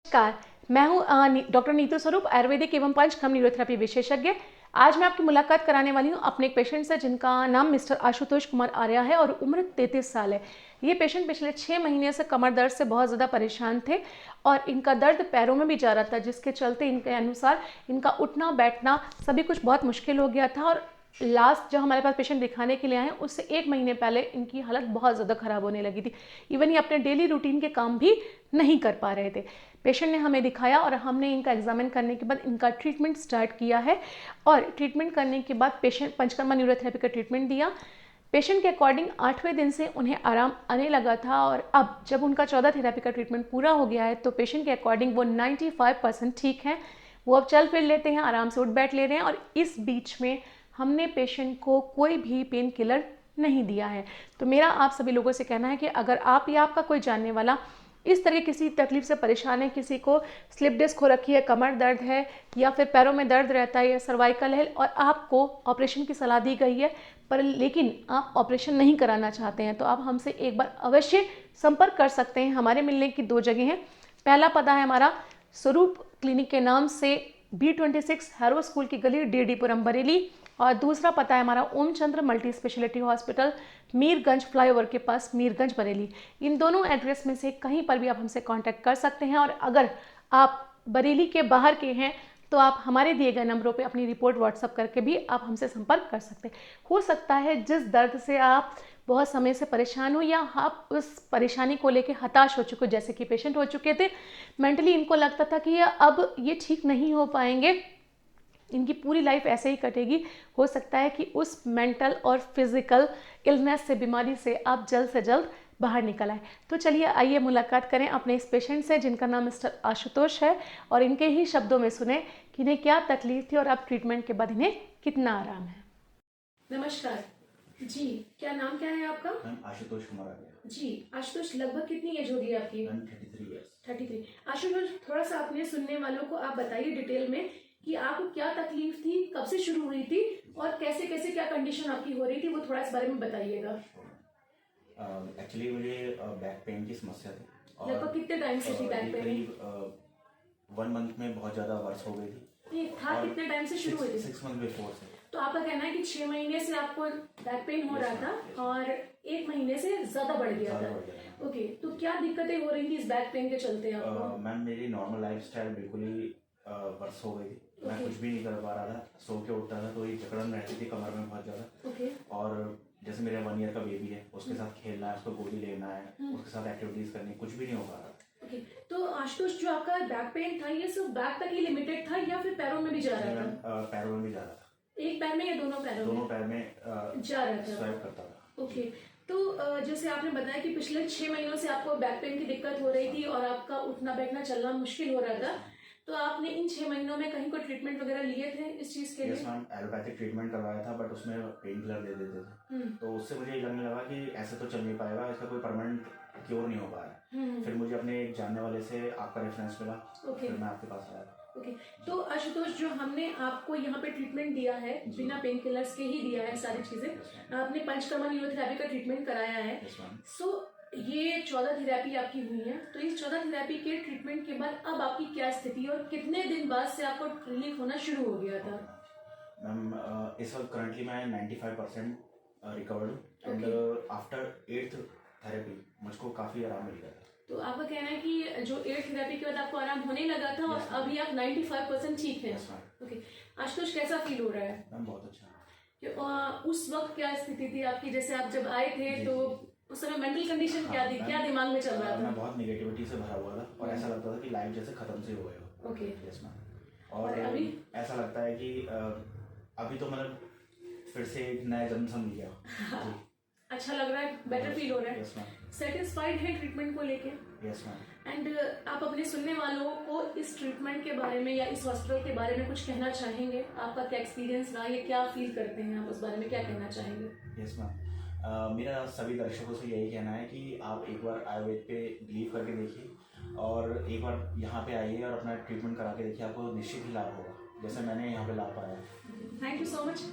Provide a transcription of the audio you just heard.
नमस्कार, मैं हूँ डॉक्टर नीतू स्वरूप, आयुर्वेदिक एवं पंचकर्म न्यूरोथेरेपी विशेषज्ञ। आज मैं आपकी मुलाकात कराने वाली हूँ अपने एक पेशेंट से जिनका नाम मिस्टर आशुतोष कुमार आर्या है और उम्र 33 साल है। ये पेशेंट पिछले 6 महीने से कमर दर्द से बहुत ज़्यादा परेशान थे और इनका दर्द पैरों में भी जा रहा था, जिसके चलते इनके अनुसार इनका उठना बैठना सभी कुछ बहुत मुश्किल हो गया था। और लास्ट जब हमारे पास पेशेंट दिखाने के लिए आए, उससे 1 महीने पहले इनकी हालत बहुत ज़्यादा ख़राब होने लगी थी। इवन ये अपने डेली रूटीन के काम भी नहीं कर पा रहे थे। पेशेंट ने हमें दिखाया और हमने इनका एग्जामिन करने के बाद इनका ट्रीटमेंट स्टार्ट किया है और ट्रीटमेंट करने के बाद पेशेंट पंचकर्मा न्यूरोथेरेपी का ट्रीटमेंट दिया। पेशेंट के अकॉर्डिंग 8वें दिन से उन्हें आराम आने लगा था और अब जब उनका 14 थेरेपी का ट्रीटमेंट पूरा हो गया है तो पेशेंट के अकॉर्डिंग वो 95% ठीक हैं। वो अब चल फिर लेते हैं, आराम से उठ बैठ ले रहे हैं और इस बीच में हमने पेशेंट को कोई भी पेन किलर नहीं दिया है। तो मेरा आप सभी लोगों से कहना है कि अगर आप या आपका कोई जानने वाला इस तरह किसी तकलीफ से परेशान है, किसी को स्लिप डिस्क हो रखी है, कमर दर्द है या फिर पैरों में दर्द रहता है या सर्वाइकल है और आपको ऑपरेशन की सलाह दी गई है पर लेकिन आप ऑपरेशन नहीं कराना चाहते हैं, तो आप हमसे एक बार अवश्य संपर्क कर सकते हैं। हमारे मिलने की 2 जगह हैं। पहला पता है हमारा स्वरूप क्लिनिक के नाम से B26 हैरो स्कूल की गली, DD पुरम, बरेली, और दूसरा पता है हमारा Omchandra multi speciality hospital, Mirganj flyover के पास, मीरगंज, बरेली। इन दोनों एड्रेस में से कहीं पर भी आप हमसे कांटेक्ट कर सकते हैं। और अगर आप बरेली के बाहर के हैं तो आप हमारे दिए गए नंबरों पे अपनी रिपोर्ट व्हाट्सअप करके भी आप हमसे संपर्क कर सकते हैं। हो सकता है जिस दर्द से आप बहुत समय से परेशान हो या आप उस परेशानी को लेकर हताश हो चुके हो, जैसे कि पेशेंट हो चुके थे, मेंटली इनको लगता था कि अब ये ठीक नहीं हो पाएंगे, इनकी पूरी लाइफ ऐसे ही कटेगी। हो सकता है कि उस मेंटल और फिजिकल इलनेस से, बीमारी से आप जल्द से जल्द बाहर निकल आए। तो चलिए आइए मुलाकात करें अपने इस पेशेंट से जिनका नाम मिस्टर आशुतोष है और इनके ही शब्दों में सुने कि इन्हें क्या तकलीफ थी और अब ट्रीटमेंट के बाद इन्हें कितना आराम है। नमस्कार जी, क्या नाम क्या है आपका? मैम आशुतोष कुमार आर्या। जी आशुतोष, लगभग कितनी एज होगी आपकी? Ma'am 33 years. 33। आशुतोष, थोड़ा सा अपने सुनने वालों को आप बताइए डिटेल में कि आपको क्या तकलीफ थी, कब से शुरू हुई थी और कैसे कैसे क्या कंडीशन आपकी हो रही थी, वो थोड़ा इस बारे में बताइएगा। एक्चुअली मुझे बैक पेन की समस्या थी और लगभग कितने टाइम से थी बैक पेन? करीब 1 मंथ में बहुत ज़्यादा वर्ष हो गई थी। ये था कितने टाइम से शुरू हुई थी? 6 मंथ बिफोर से। तो आपका कहना है कि 6 महीने से आपको बैक पेन हो रहा था और 1 महीने से ज़्यादा बढ़ गया था। ओके, तो क्या दिक्कतें हो रही थी इस बैक पेन के चलते आपको? मैम मेरी नॉर्मल लाइफस्टाइल बिल्कुल ही वर्ष हो गई थी। मैं कुछ भी नहीं कर पा रहा था, सो के उठता था तो ये जकड़न रहती थी कमर में बहुत ज़्यादा। और जैसे मेरा 1 ईयर का बेबी है, उसके साथ खेलना है, उसको गोली लेना है, उसके साथ एक्टिविटीज करनी, कुछ भी नहीं हो पा रहा। ओके, तो आशुतोष, जो आपका बैक पेन था ये सिर्फ बैक तक ही लिमिटेड था या फिर पैरों में भी जा रहा था? पैरों में भी जा रहा था। एक पैर में या दोनों पैरों में? दोनों पैर में जा रहा था। स्वाइप करता था। ओके, तो जैसे आपने बताया कि पिछले 6 महीनों से आपको बैक पेन की दिक्कत हो रही थी और आपका उठना बैठना चलना मुश्किल हो रहा था, तो आपने इन 6 महीनों में कहीं कोई ट्रीटमेंट वगैरह लिए थे इस चीज के लिए? यस मैम, एलोपैथिक ट्रीटमेंट करवाया था बट उसमें पेन किलर दे देते थे। तो उससे मुझे ये लगने लगा कि ऐसे तो चल नहीं पाएगा, इसका कोई परमानेंट क्योर नहीं हो पा रहा है। फिर मुझे अपने एक जानने वाले से आपका रेफरेंस मिला। फिर मैं आपके पास आया। ओके, तो आशुतोष, जो हमने आपको यहाँ पे ट्रीटमेंट दिया है बिना पेन किलर्स के ही दिया है सारी चीजें, आपने पंचकर्मा न्यूरोथेरेपी का ट्रीटमेंट कराया है। सो ये 14 थेरेपी आपकी हुई है, तो इस 14 थेरेपी के ट्रीटमेंट के बाद अब आपकी क्या स्थिति और कितने दिन बाद से आपको रिलीफ होना शुरू हो गया था? मैम इस वक्त करंटली मैं 95% recovered and after 8th therapy मुझको काफ़ी आराम मिल गया था। तो आपका कहना है कि जो 8th थेरेपी के बाद आपको आराम होने लगा था और अभी आप 95% ठीक है? ओके, आशुतोष, कैसा फील हो रहा है? मैम बहुत अच्छा। उस वक्त क्या स्थिति थी आपकी, जैसे आप जब आए थे तो उस समय मेंटल कंडीशन क्या थी, क्या दिमाग में चल रहा था? मैं बहुत नेगेटिविटी से भरा हुआ था और ऐसा लगता था कि लाइफ जैसे खत्म से हो गए हो। Okay, yes ma'am. और अभी ऐसा लगता है कि अभी तो मतलब फिर से एक नया जन्म सा मिल गया। अच्छा लग रहा है, बेटर फील हो रहा है? Yes ma'am. सेटिस्फाइड है ट्रीटमेंट को लेके? Yes ma'am. एंड आप अपने सुनने वालों को इस ट्रीटमेंट के बारे में या इस हॉस्पिटल के बारे में कुछ कहना चाहेंगे? आपका क्या एक्सपीरियंस रहा या क्या फील करते हैं आप, उस बारे में क्या कहना चाहेंगे? यस मैम, मेरा सभी दर्शकों से यही कहना है कि आप एक बार आयुर्वेद पे बिलीव करके देखिए और एक बार यहाँ पे आइए और अपना ट्रीटमेंट करा के देखिए, आपको निश्चित ही लाभ होगा जैसे मैंने यहाँ पे लाभ पाया। Thank you so much.